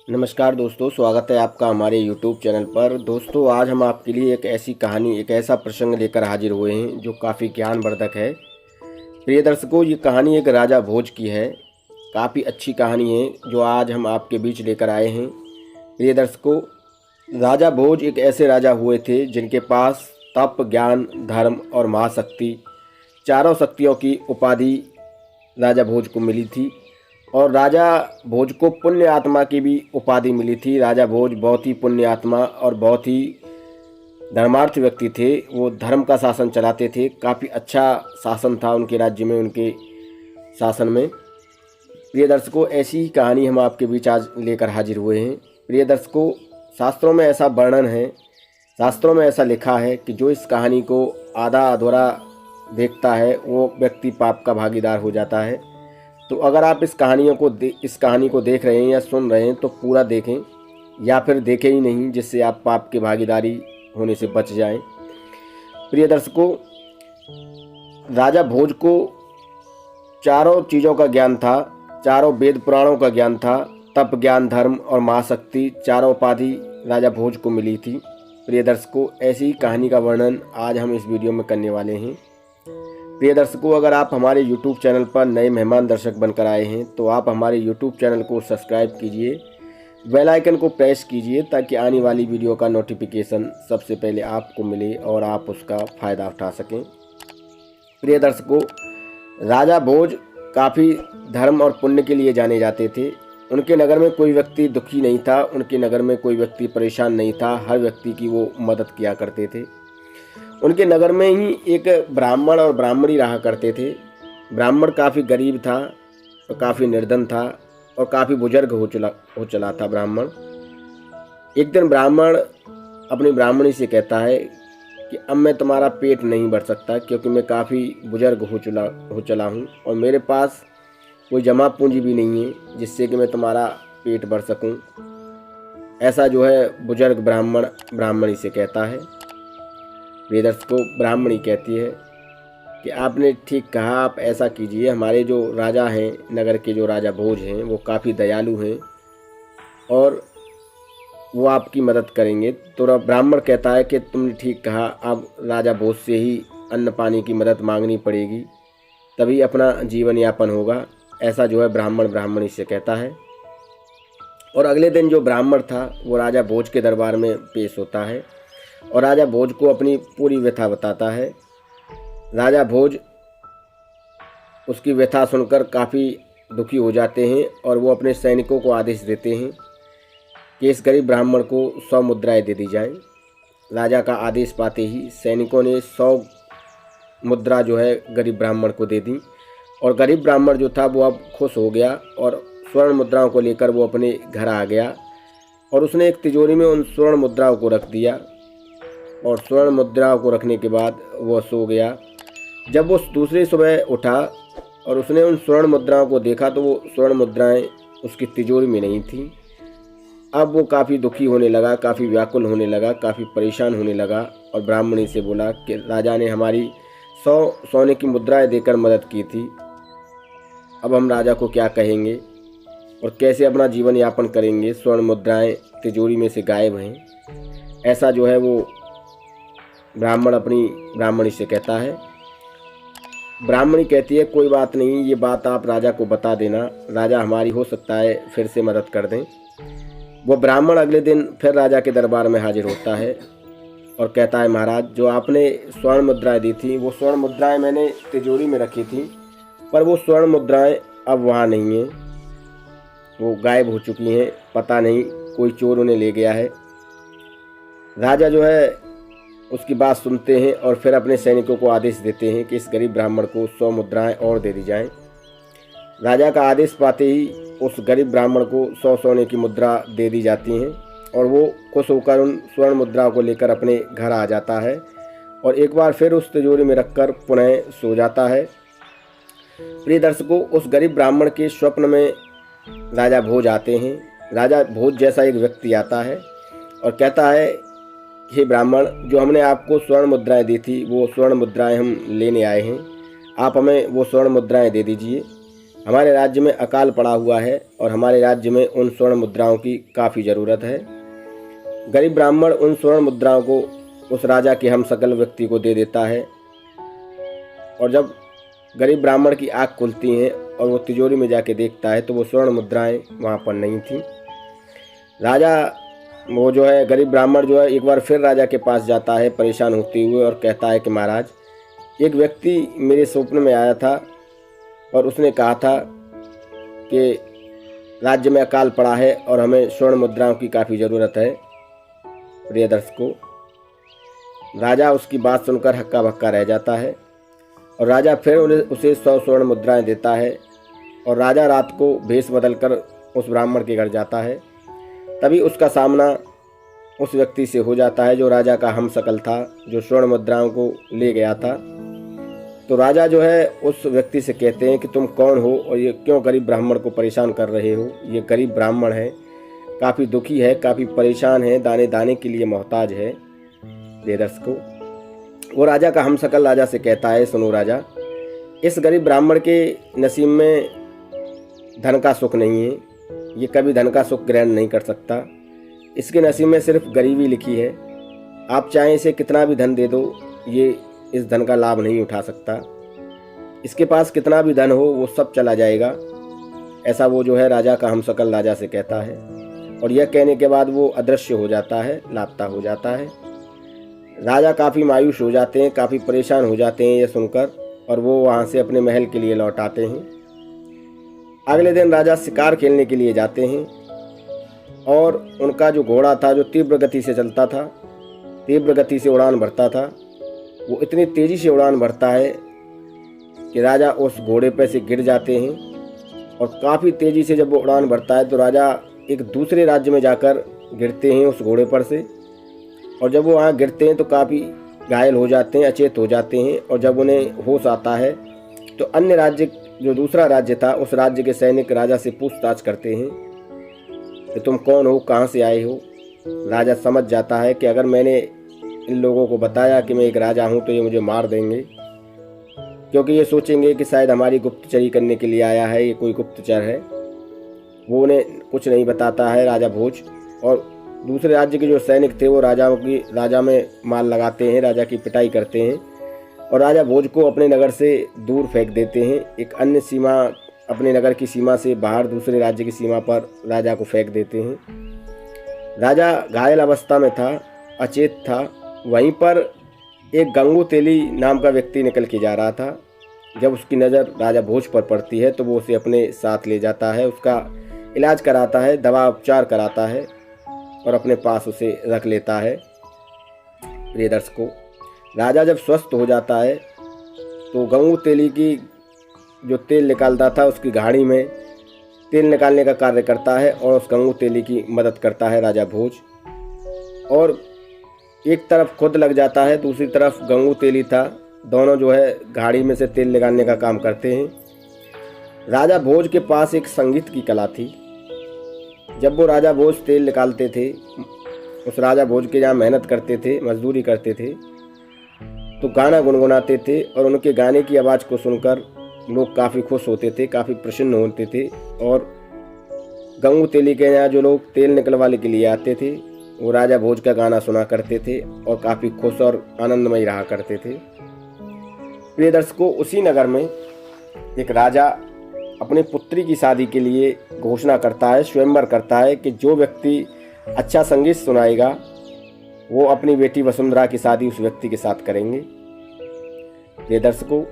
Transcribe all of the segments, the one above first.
नमस्कार दोस्तों, स्वागत है आपका हमारे YouTube चैनल पर। दोस्तों, आज हम आपके लिए एक ऐसी कहानी, एक ऐसा प्रसंग लेकर हाजिर हुए हैं जो काफ़ी ज्ञानवर्धक है। प्रिय दर्शकों, ये कहानी एक राजा भोज की है। काफ़ी अच्छी कहानी है जो आज हम आपके बीच लेकर आए हैं। प्रिय दर्शकों, राजा भोज एक ऐसे राजा हुए थे जिनके पास तप, ज्ञान, धर्म और महाशक्ति, चारों शक्तियों की उपाधि राजा भोज को मिली थी। और राजा भोज को पुण्य आत्मा की भी उपाधि मिली थी। राजा भोज बहुत ही पुण्य आत्मा और बहुत ही धर्मार्थ व्यक्ति थे। वो धर्म का शासन चलाते थे। काफ़ी अच्छा शासन था उनके राज्य में, उनके शासन में। प्रिय दर्शकों, ऐसी ही कहानी हम आपके बीच आज लेकर हाजिर हुए हैं। प्रिय दर्शकों, शास्त्रों में ऐसा वर्णन है, शास्त्रों में ऐसा लिखा है कि जो इस कहानी को आधा अधूरा देखता है वो व्यक्ति पाप का भागीदार हो जाता है। तो अगर आप इस कहानी को देख रहे हैं या सुन रहे हैं तो पूरा देखें, या फिर देखें ही नहीं, जिससे आप पाप की भागीदारी होने से बच जाएं। प्रिय दर्शकों, राजा भोज को चारों चीज़ों का ज्ञान था, चारों वेद पुराणों का ज्ञान था। तप, ज्ञान, धर्म और महाशक्ति, चारों उपाधि राजा भोज को मिली थी। प्रिय दर्शकों, ऐसी ही कहानी का वर्णन आज हम इस वीडियो में करने वाले हैं। प्रिय दर्शकों, अगर आप हमारे YouTube चैनल पर नए मेहमान दर्शक बनकर आए हैं तो आप हमारे YouTube चैनल को सब्सक्राइब कीजिए, बेल आइकन को प्रेस कीजिए ताकि आने वाली वीडियो का नोटिफिकेशन सबसे पहले आपको मिले और आप उसका फ़ायदा उठा सकें। प्रिय दर्शकों, राजा भोज काफ़ी धर्म और पुण्य के लिए जाने जाते थे। उनके नगर में कोई व्यक्ति दुखी नहीं था, उनके नगर में कोई व्यक्ति परेशान नहीं था। हर व्यक्ति की वो मदद किया करते थे। उनके नगर में ही एक ब्राह्मण और ब्राह्मणी रहा करते थे। ब्राह्मण काफ़ी गरीब था और काफ़ी निर्धन था और काफ़ी बुजुर्ग हो चला था ब्राह्मण। एक दिन ब्राह्मण अपनी ब्राह्मणी से कहता है कि अब मैं तुम्हारा पेट नहीं भर सकता, क्योंकि मैं काफ़ी बुजुर्ग हो चला हूँ और मेरे पास कोई जमा पूंजी भी नहीं है जिससे कि मैं तुम्हारा पेट भर सकूँ। ऐसा जो है बुजुर्ग ब्राह्मण ब्राह्मणी से कहता है। प्रिय दर्शकों, ब्राह्मणी कहती है कि आपने ठीक कहा, आप ऐसा कीजिए, हमारे जो राजा हैं, नगर के जो राजा भोज हैं, वो काफ़ी दयालु हैं और वो आपकी मदद करेंगे। तो ब्राह्मण कहता है कि तुमने ठीक कहा, अब राजा भोज से ही अन्न पानी की मदद मांगनी पड़ेगी, तभी अपना जीवन यापन होगा। ऐसा जो है ब्राह्मण ब्राह्मणी से कहता है। और अगले दिन जो ब्राह्मण था वो राजा भोज के दरबार में पेश होता है और राजा भोज को अपनी पूरी व्यथा बताता है। राजा भोज उसकी व्यथा सुनकर काफ़ी दुखी हो जाते हैं और वो अपने सैनिकों को आदेश देते हैं कि इस गरीब ब्राह्मण को 100 मुद्राएं दे दी जाएं। राजा का आदेश पाते ही सैनिकों ने 100 मुद्रा जो है गरीब ब्राह्मण को दे दी और गरीब ब्राह्मण जो था वो अब खुश हो गया और स्वर्ण मुद्राओं को लेकर वो अपने घर आ गया और उसने एक तिजोरी में उन स्वर्ण मुद्राओं को रख दिया और स्वर्ण मुद्राओं को रखने के बाद वो सो गया। जब वो दूसरी सुबह उठा और उसने उन स्वर्ण मुद्राओं को देखा तो वो स्वर्ण मुद्राएं उसकी तिजोरी में नहीं थीं। अब वो काफ़ी दुखी होने लगा, काफ़ी व्याकुल होने लगा, काफ़ी परेशान होने लगा और ब्राह्मणी से बोला कि राजा ने हमारी 100 सोने की मुद्राएं देकर मदद की थी, अब हम राजा को क्या कहेंगे और कैसे अपना जीवन यापन करेंगे, स्वर्ण मुद्राएं तिजोरी में से गायब हैं। ऐसा जो है वो ब्राह्मण अपनी ब्राह्मणी से कहता है। ब्राह्मणी कहती है, कोई बात नहीं, ये बात आप राजा को बता देना, राजा हमारी हो सकता है फिर से मदद कर दें। वो ब्राह्मण अगले दिन फिर राजा के दरबार में हाजिर होता है और कहता है, महाराज, जो आपने स्वर्ण मुद्राएं दी थी वो स्वर्ण मुद्राएं मैंने तिजोरी में रखी थी, पर वो स्वर्ण मुद्राएं अब वहाँ नहीं हैं, वो गायब हो चुकी हैं, पता नहीं कोई चोर उन्हें ले गया है। राजा जो है उसकी बात सुनते हैं और फिर अपने सैनिकों को आदेश देते हैं कि इस गरीब ब्राह्मण को 100 मुद्राएं और दे दी जाएं। राजा का आदेश पाते ही उस गरीब ब्राह्मण को 100 सोने की मुद्रा दे दी जाती हैं और वो खुश होकर उन स्वर्ण मुद्राओं को लेकर अपने घर आ जाता है और एक बार फिर उस तिजोरी में रखकर पुनः सो जाता है। प्रिय दर्शकों, उस गरीब ब्राह्मण के स्वप्न में राजा भोज आते हैं। राजा भोज जैसा एक व्यक्ति आता है और कहता है, हे ब्राह्मण, जो हमने आपको स्वर्ण मुद्राएं दी थी वो स्वर्ण मुद्राएं हम लेने आए हैं, आप हमें वो स्वर्ण मुद्राएं दे दीजिए, हमारे राज्य में अकाल पड़ा हुआ है और हमारे राज्य में उन स्वर्ण मुद्राओं की काफ़ी ज़रूरत है। गरीब ब्राह्मण उन स्वर्ण मुद्राओं को उस राजा के हम सकल व्यक्ति को दे देता है और जब गरीब ब्राह्मण की आँख खुलती हैं और वो तिजोरी में जाके देखता है तो वो स्वर्ण मुद्राएं वहाँ पर नहीं थीं। राजा वो जो है गरीब ब्राह्मण जो है एक बार फिर राजा के पास जाता है परेशान होते हुए और कहता है कि महाराज, एक व्यक्ति मेरे स्वप्न में आया था और उसने कहा था कि राज्य में अकाल पड़ा है और हमें स्वर्ण मुद्राओं की काफ़ी ज़रूरत है। प्रिय दर्शकों, राजा उसकी बात सुनकर हक्का बक्का रह जाता है और राजा फिर उसे 100 स्वर्ण मुद्राएं देता है और राजा रात को भेष बदलकर उस ब्राह्मण के घर जाता है। तभी उसका सामना उस व्यक्ति से हो जाता है जो राजा का हमशक्ल था, जो स्वर्ण मुद्राओं को ले गया था। तो राजा जो है उस व्यक्ति से कहते हैं कि तुम कौन हो और ये क्यों गरीब ब्राह्मण को परेशान कर रहे हो। ये गरीब ब्राह्मण है, काफ़ी दुखी है, काफ़ी परेशान है, दाने दाने के लिए मोहताज है। प्रिय दर्शकों, वो राजा का हमशक्ल राजा से कहता है, सुनो राजा, इस गरीब ब्राह्मण के नसीब में धन का सुख नहीं है, ये कभी धन का सुख ग्रहण नहीं कर सकता, इसके नसीब में सिर्फ गरीबी लिखी है। आप चाहें इसे कितना भी धन दे दो, ये इस धन का लाभ नहीं उठा सकता। इसके पास कितना भी धन हो वो सब चला जाएगा। ऐसा वो जो है राजा का हमशक्ल राजा से कहता है और यह कहने के बाद वो अदृश्य हो जाता है, लापता हो जाता है। राजा काफ़ी मायूस हो जाते हैं, काफ़ी परेशान हो जाते हैं ये सुनकर और वो वहाँ से अपने महल के लिए लौट आते हैं। अगले दिन राजा शिकार खेलने के लिए जाते हैं और उनका जो घोड़ा था, जो तीव्र गति से चलता था, तीव्र गति से उड़ान भरता था, वो इतनी तेज़ी से उड़ान भरता है कि राजा उस घोड़े पर से गिर जाते हैं और काफ़ी तेज़ी से जब वो उड़ान भरता है तो राजा एक दूसरे राज्य में जाकर गिरते हैं उस घोड़े पर से और जब वो वहाँ गिरते हैं तो काफ़ी घायल हो जाते हैं, अचेत हो जाते हैं और जब उन्हें होश आता है तो अन्य राज्य, जो दूसरा राज्य था, उस राज्य के सैनिक राजा से पूछताछ करते हैं कि तुम कौन हो, कहाँ से आए हो। राजा समझ जाता है कि अगर मैंने इन लोगों को बताया कि मैं एक राजा हूँ तो ये मुझे मार देंगे, क्योंकि ये सोचेंगे कि शायद हमारी गुप्तचरी करने के लिए आया है, ये कोई गुप्तचर है। वो उन्हें कुछ नहीं बताता है राजा भोज, और दूसरे राज्य के जो सैनिक थे वो राजा में मार लगाते हैं, राजा की पिटाई करते हैं और राजा भोज को अपने नगर से दूर फेंक देते हैं। एक अन्य सीमा, अपने नगर की सीमा से बाहर दूसरे राज्य की सीमा पर राजा को फेंक देते हैं। राजा घायल अवस्था में था, अचेत था। वहीं पर एक गंगू तेली नाम का व्यक्ति निकल के जा रहा था। जब उसकी नज़र राजा भोज पर पड़ती है तो वो उसे अपने साथ ले जाता है, उसका इलाज कराता है, दवा उपचार कराता है और अपने पास उसे रख लेता है। प्रिय दर्शकों, राजा जब स्वस्थ हो जाता है तो गंगू तेली की जो तेल निकालता था उसकी घाड़ी में तेल निकालने का कार्य करता है और उस गंगू तेली की मदद करता है राजा भोज। और एक तरफ खुद लग जाता है, दूसरी तरफ गंगू तेली था, दोनों जो है घाड़ी में से तेल निकालने का काम करते हैं। राजा भोज के पास एक संगीत की कला थी। जब वो राजा भोज तेल निकालते थे, उस राजा भोज के जहाँ मेहनत करते थे, मजदूरी करते थे, तो गाना गुनगुनाते थे और उनके गाने की आवाज़ को सुनकर लोग काफ़ी खुश होते थे, काफ़ी प्रसन्न होते थे। और गंगू तेली के यहाँ जो लोग तेल निकलवाने के लिए आते थे वो राजा भोज का गाना सुना करते थे और काफ़ी खुश और आनंदमय रहा करते थे। प्रिय दर्शकों, उसी नगर में एक राजा अपनी पुत्री की शादी के लिए घोषणा करता है, स्वयंवर करता है कि जो व्यक्ति अच्छा संगीत सुनाएगा वो अपनी बेटी वसुंधरा की शादी उस व्यक्ति के साथ करेंगे। प्रिय दर्शकों,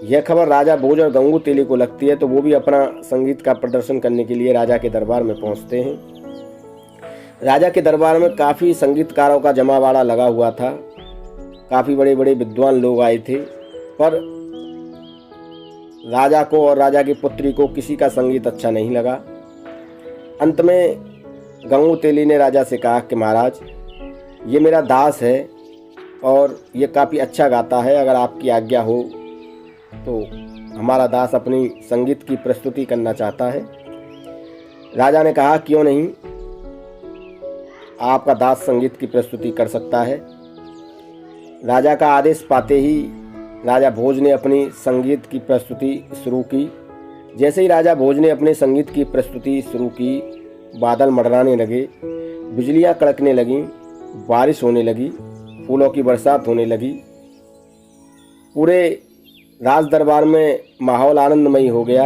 यह खबर राजा भोज और गंगू तेली को लगती है तो वो भी अपना संगीत का प्रदर्शन करने के लिए राजा के दरबार में पहुंचते हैं। राजा के दरबार में काफ़ी संगीतकारों का जमावाड़ा लगा हुआ था, काफ़ी बड़े बड़े विद्वान लोग आए थे, पर राजा को और राजा की पुत्री को किसी का संगीत अच्छा नहीं लगा। अंत में गंगू तेली ने राजा से कहा कि महाराज, ये मेरा दास है और ये काफ़ी अच्छा गाता है, अगर आपकी आज्ञा हो तो हमारा दास अपनी संगीत की प्रस्तुति करना चाहता है। राजा ने कहा, क्यों नहीं, आपका दास संगीत की प्रस्तुति कर सकता है। राजा का आदेश पाते ही राजा भोज ने अपनी संगीत की प्रस्तुति शुरू की जैसे ही राजा भोज ने अपने संगीत की प्रस्तुति शुरू की, बादल मंडराने लगे, बिजलियां कड़कने लगीं, बारिश होने लगी, फूलों की बरसात होने लगी। पूरे राज दरबार में माहौल आनंदमयी हो गया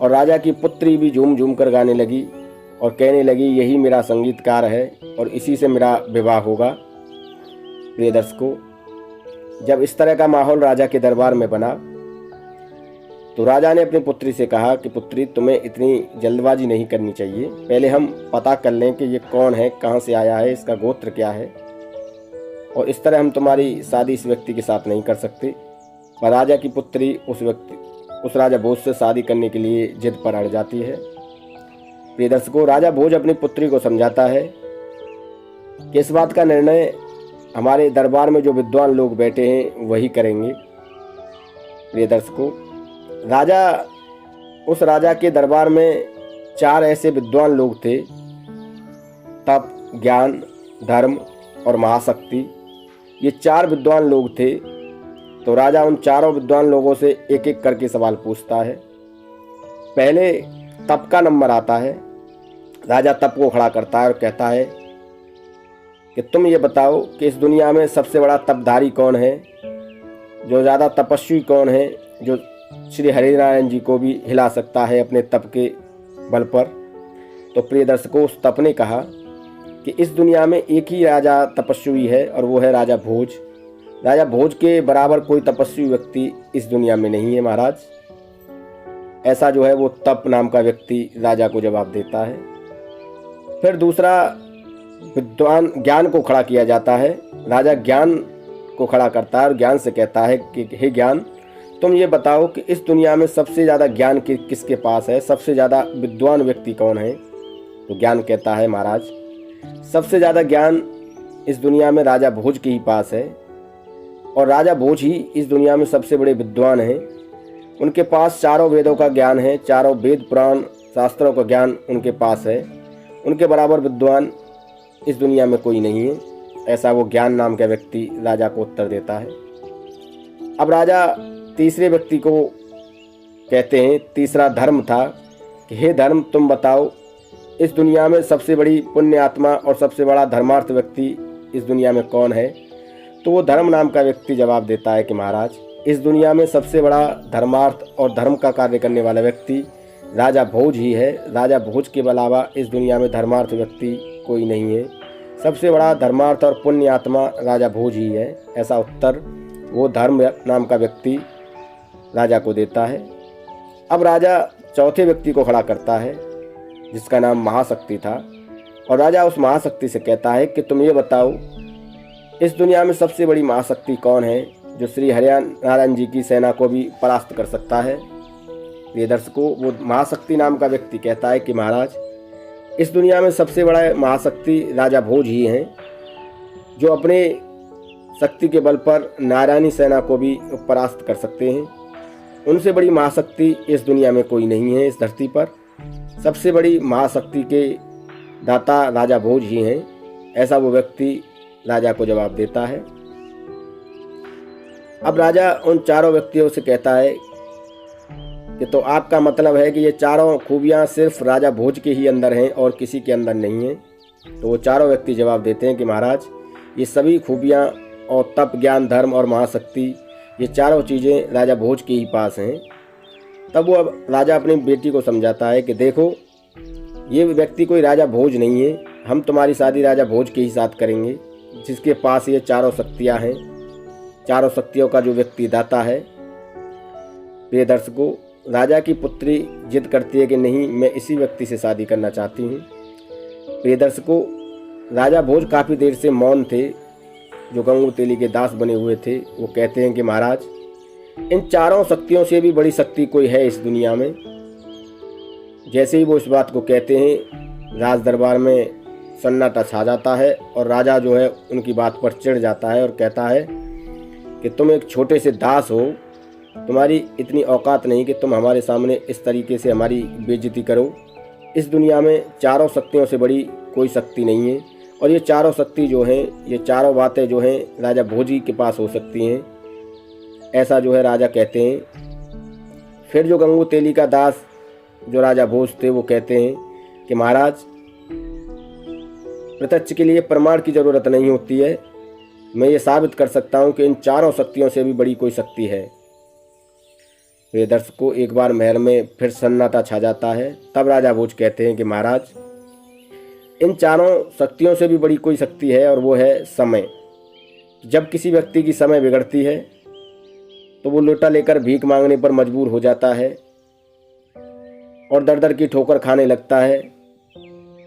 और राजा की पुत्री भी झूम झूम कर गाने लगी और कहने लगी, यही मेरा संगीतकार है और इसी से मेरा विवाह होगा। प्रिय दर्शकों, जब इस तरह का माहौल राजा के दरबार में बना तो राजा ने अपनी पुत्री से कहा कि पुत्री, तुम्हें इतनी जल्दबाजी नहीं करनी चाहिए, पहले हम पता कर लें कि ये कौन है, कहाँ से आया है, इसका गोत्र क्या है, और इस तरह हम तुम्हारी शादी इस व्यक्ति के साथ नहीं कर सकते। पर राजा की पुत्री उस राजा भोज से शादी करने के लिए जिद पर अड़ जाती है। प्रिय दर्शकों, राजा भोज अपनी पुत्री को समझाता है कि इस बात का निर्णय हमारे दरबार में जो विद्वान लोग बैठे हैं वही करेंगे। प्रिय दर्शकों, उस राजा के दरबार में 4 ऐसे विद्वान लोग थे, तप, ज्ञान, धर्म और महाशक्ति। ये 4 विद्वान लोग थे। तो राजा उन चारों विद्वान लोगों से एक एक करके सवाल पूछता है। पहले तप का नंबर आता है। राजा तप को खड़ा करता है और कहता है कि तुम ये बताओ कि इस दुनिया में सबसे बड़ा तपधारी कौन है, जो ज़्यादा तपस्वी कौन है, जो श्री हरिनारायण जी को भी हिला सकता है अपने तप के बल पर। तो प्रिय दर्शकों, उस तप ने कहा कि इस दुनिया में एक ही राजा तपस्वी है और वो है राजा भोज। राजा भोज के बराबर कोई तपस्वी व्यक्ति इस दुनिया में नहीं है महाराज। ऐसा जो है वो तप नाम का व्यक्ति राजा को जवाब देता है। फिर दूसरा विद्वान ज्ञान को खड़ा किया जाता है। राजा ज्ञान को खड़ा करता है और ज्ञान से कहता है कि हे ज्ञान, तुम ये बताओ कि इस दुनिया में सबसे ज़्यादा ज्ञान किसके पास है, सबसे ज़्यादा विद्वान व्यक्ति कौन है। तो ज्ञान कहता है, महाराज सबसे ज़्यादा ज्ञान इस दुनिया में राजा भोज के ही पास है और राजा भोज ही इस दुनिया में सबसे बड़े विद्वान हैं। उनके पास चारों वेदों का ज्ञान है, चारों वेद पुराण शास्त्रों का ज्ञान उनके पास है। उनके बराबर विद्वान इस दुनिया में कोई नहीं है। ऐसा वो ज्ञान नाम का व्यक्ति राजा को उत्तर देता है। अब राजा तीसरे व्यक्ति को कहते हैं, तीसरा धर्म था कि हे धर्म, तुम बताओ इस दुनिया में सबसे बड़ी पुण्य आत्मा और सबसे बड़ा धर्मार्थ व्यक्ति इस दुनिया में कौन है। तो वो धर्म नाम का व्यक्ति जवाब देता है कि महाराज, इस दुनिया में सबसे बड़ा धर्मार्थ और धर्म का कार्य करने वाला व्यक्ति राजा भोज ही है। राजा भोज के अलावा इस दुनिया में धर्मार्थ व्यक्ति कोई नहीं है। सबसे बड़ा धर्मार्थ और पुण्य आत्मा राजा भोज ही है। ऐसा उत्तर वो धर्म नाम का व्यक्ति राजा को देता है। अब राजा चौथे व्यक्ति को खड़ा करता है जिसका नाम महाशक्ति था और राजा उस महाशक्ति से कहता है कि तुम ये बताओ इस दुनिया में सबसे बड़ी महाशक्ति कौन है, जो श्री हरिनारायण जी की सेना को भी परास्त कर सकता है। प्रिय दर्शकों, वो महाशक्ति नाम का व्यक्ति कहता है कि महाराज, इस दुनिया में सबसे बड़ा महाशक्ति राजा भोज ही हैं, जो अपने शक्ति के बल पर नारायणी सेना को भी परास्त कर सकते हैं। उनसे बड़ी महाशक्ति इस दुनिया में कोई नहीं है। इस धरती पर सबसे बड़ी महाशक्ति के दाता राजा भोज ही हैं। ऐसा वो व्यक्ति राजा को जवाब देता है। अब राजा उन चारों व्यक्तियों से कहता है कि तो आपका मतलब है कि ये चारों खूबियां सिर्फ राजा भोज के ही अंदर हैं और किसी के अंदर नहीं हैं। तो वो चारों व्यक्ति जवाब देते हैं कि महाराज, ये सभी खूबियां और तप, ज्ञान, धर्म और महाशक्ति, ये चारों चीज़ें राजा भोज के ही पास हैं। तब वो अब राजा अपनी बेटी को समझाता है कि देखो, ये व्यक्ति कोई राजा भोज नहीं है। हम तुम्हारी शादी राजा भोज के ही साथ करेंगे, जिसके पास ये चारों शक्तियाँ हैं। चारों शक्तियों का जो व्यक्ति दाता है। प्रिय दर्शकों, राजा की पुत्री जिद करती है कि नहीं, मैं इसी व्यक्ति से शादी करना चाहती हूँ। प्रिय दर्शकों, राजा भोज काफ़ी देर से मौन थे। जो गंगू तेली के दास बने हुए थे वो कहते हैं कि महाराज, इन चारों शक्तियों से भी बड़ी शक्ति कोई है इस दुनिया में। जैसे ही वो इस बात को कहते हैं, राज दरबार में सन्नाटा छा जाता है और राजा जो है उनकी बात पर चिढ़ जाता है और कहता है कि तुम एक छोटे से दास हो, तुम्हारी इतनी औकात नहीं कि तुम हमारे सामने इस तरीके से हमारी बेइज्जती करो। इस दुनिया में चारों शक्तियों से बड़ी कोई शक्ति नहीं है और ये चारों शक्ति जो हैं, ये चारों बातें जो हैं राजा भोजी के पास हो सकती हैं। ऐसा जो है राजा कहते हैं। फिर जो गंगू तेली का दास जो राजा भोज थे वो कहते हैं कि महाराज, प्रत्यक्ष के लिए प्रमाण की जरूरत नहीं होती है, मैं ये साबित कर सकता हूँ कि इन चारों शक्तियों से भी बड़ी कोई शक्ति है। प्रिय दर्शकों, एक बार महल में फिर सन्नाटा छा जाता है। तब राजा भोज कहते हैं कि महाराज, इन चारों शक्तियों से भी बड़ी कोई शक्ति है और वो है समय। जब किसी व्यक्ति की समय बिगड़ती है तो वो लोटा लेकर भीख मांगने पर मजबूर हो जाता है और दर दर की ठोकर खाने लगता है।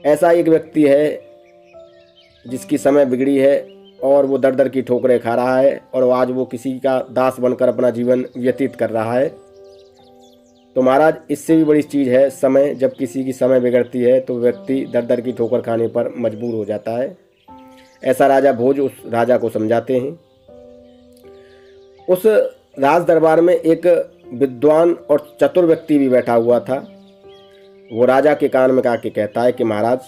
ऐसा एक व्यक्ति है जिसकी समय बिगड़ी है और वो दर दर की ठोकरें खा रहा है और आज वो किसी का दास बनकर अपना जीवन व्यतीत कर रहा है। तो महाराज, इससे भी बड़ी चीज़ है समय। जब किसी की समय बिगड़ती है तो व्यक्ति दर दर की ठोकर खाने पर मजबूर हो जाता है। ऐसा राजा भोज उस राजा को समझाते हैं। उस राज दरबार में एक विद्वान और चतुर व्यक्ति भी बैठा हुआ था। वो राजा के कान में आके कहता है कि महाराज,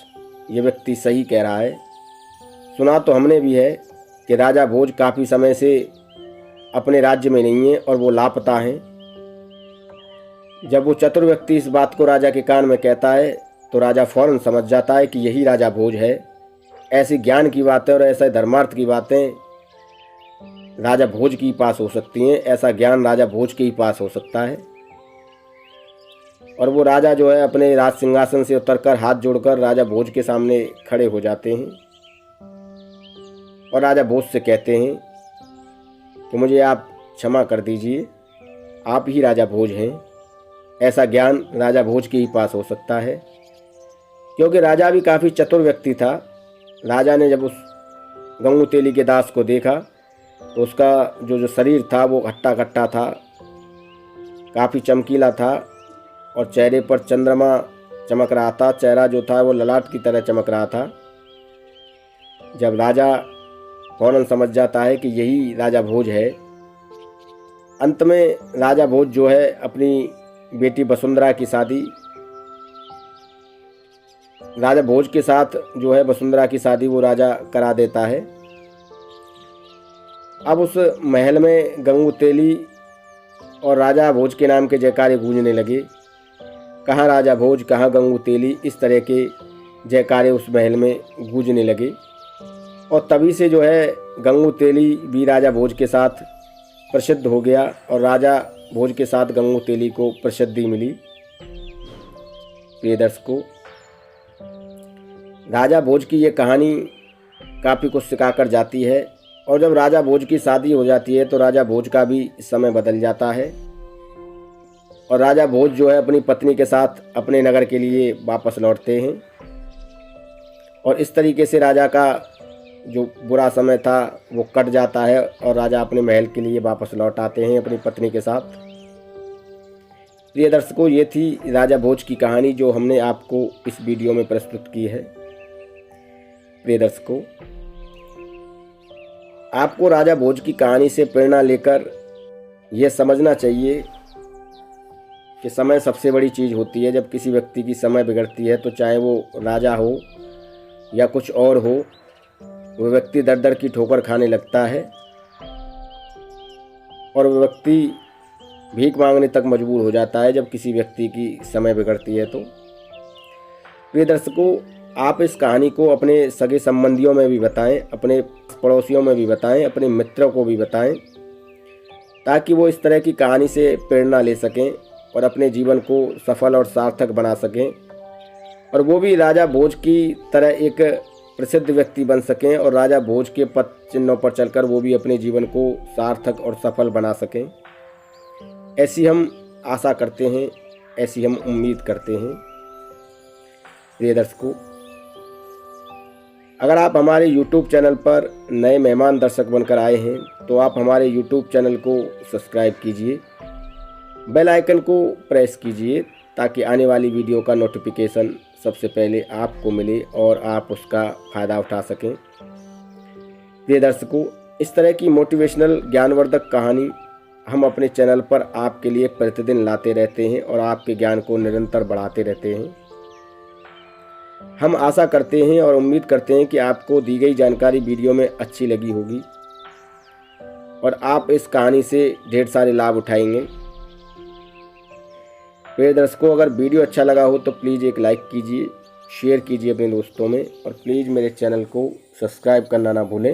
ये व्यक्ति सही कह रहा है। सुना तो हमने भी है कि राजा भोज काफ़ी समय से अपने राज्य में नहीं है और वो लापता हैं। जब वो चतुर व्यक्ति इस बात को राजा के कान में कहता है तो राजा फौरन समझ जाता है कि यही राजा भोज है। ऐसी ज्ञान की बातें और ऐसे धर्मार्थ की बातें राजा भोज के ही पास हो सकती हैं। ऐसा ज्ञान राजा भोज के ही पास हो सकता है। और वो राजा जो है अपने राज सिंहासन से उतरकर हाथ जोड़कर राजा भोज के सामने खड़े हो जाते हैं और राजा भोज से कहते हैं कि मुझे आप क्षमा कर दीजिए, आप ही राजा भोज हैं। ऐसा ज्ञान राजा भोज के ही पास हो सकता है, क्योंकि राजा भी काफ़ी चतुर व्यक्ति था। राजा ने जब उस गंगू तेली के दास को देखा तो उसका जो शरीर था वो हट्टा कट्टा था, काफ़ी चमकीला था और चेहरे पर चंद्रमा चमक रहा था। चेहरा जो था वो ललाट की तरह चमक रहा था। जब राजा फौरन समझ जाता है कि यही राजा भोज है। अंत में राजा भोज जो है अपनी बेटी वसुंधरा की शादी राजा भोज के साथ जो है वसुंधरा की शादी वो राजा करा देता है। अब उस महल में गंगू तेली और राजा भोज के नाम के जयकारे गूंजने लगे। कहाँ राजा भोज, कहाँ गंगू तेली, इस तरह के जयकारे उस महल में गूंजने लगे। और तभी से जो है गंगू तेली भी राजा भोज के साथ प्रसिद्ध हो गया और राजा भोज के साथ गंगू तेली को प्रसिद्धि मिली। प्रिय दर्शकों, राजा भोज की ये कहानी काफ़ी कुछ सिखाकर जाती है। और जब राजा भोज की शादी हो जाती है तो राजा भोज का भी समय बदल जाता है और राजा भोज जो है अपनी पत्नी के साथ अपने नगर के लिए वापस लौटते हैं। और इस तरीके से राजा का जो बुरा समय था वो कट जाता है और राजा अपने महल के लिए वापस लौट आते हैं अपनी पत्नी के साथ। प्रिय दर्शकों, ये थी राजा भोज की कहानी जो हमने आपको इस वीडियो में प्रस्तुत की है। प्रिय दर्शकों, आपको राजा भोज की कहानी से प्रेरणा लेकर यह समझना चाहिए कि समय सबसे बड़ी चीज़ होती है। जब किसी व्यक्ति की समय बिगड़ती है तो चाहे वो राजा हो या कुछ और हो, वो व्यक्ति दर दर की ठोकर खाने लगता है और वो व्यक्ति भीख मांगने तक मजबूर हो जाता है जब किसी व्यक्ति की समय बिगड़ती है। तो प्रिय दर्शकों, आप इस कहानी को अपने सगे संबंधियों में भी बताएं, अपने पड़ोसियों में भी बताएं, अपने मित्रों को भी बताएं, ताकि वो इस तरह की कहानी से प्रेरणा ले सकें और अपने जीवन को सफल और सार्थक बना सकें और वो भी राजा भोज की तरह एक प्रसिद्ध व्यक्ति बन सकें और राजा भोज के पद चिन्हों पर चलकर वो भी अपने जीवन को सार्थक और सफल बना सकें। ऐसी हम आशा करते हैं, ऐसी हम उम्मीद करते हैं। प्रिय दर्शकों, अगर आप हमारे YouTube चैनल पर नए मेहमान दर्शक बनकर आए हैं तो आप हमारे YouTube चैनल को सब्सक्राइब कीजिए, बेल आइकन को प्रेस कीजिए ताकि आने वाली वीडियो का नोटिफिकेशन सबसे पहले आपको मिले और आप उसका फ़ायदा उठा सकें। प्रिय दर्शकों, इस तरह की मोटिवेशनल ज्ञानवर्धक कहानी हम अपने चैनल पर आपके लिए प्रतिदिन लाते रहते हैं और आपके ज्ञान को निरंतर बढ़ाते रहते हैं। हम आशा करते हैं और उम्मीद करते हैं कि आपको दी गई जानकारी वीडियो में अच्छी लगी होगी और आप इस कहानी से ढेर सारे लाभ उठाएंगे। प्रिय दर्शकों, अगर वीडियो अच्छा लगा हो तो प्लीज़ एक लाइक कीजिए, शेयर कीजिए अपने दोस्तों में और प्लीज़ मेरे चैनल को सब्सक्राइब करना ना भूलें।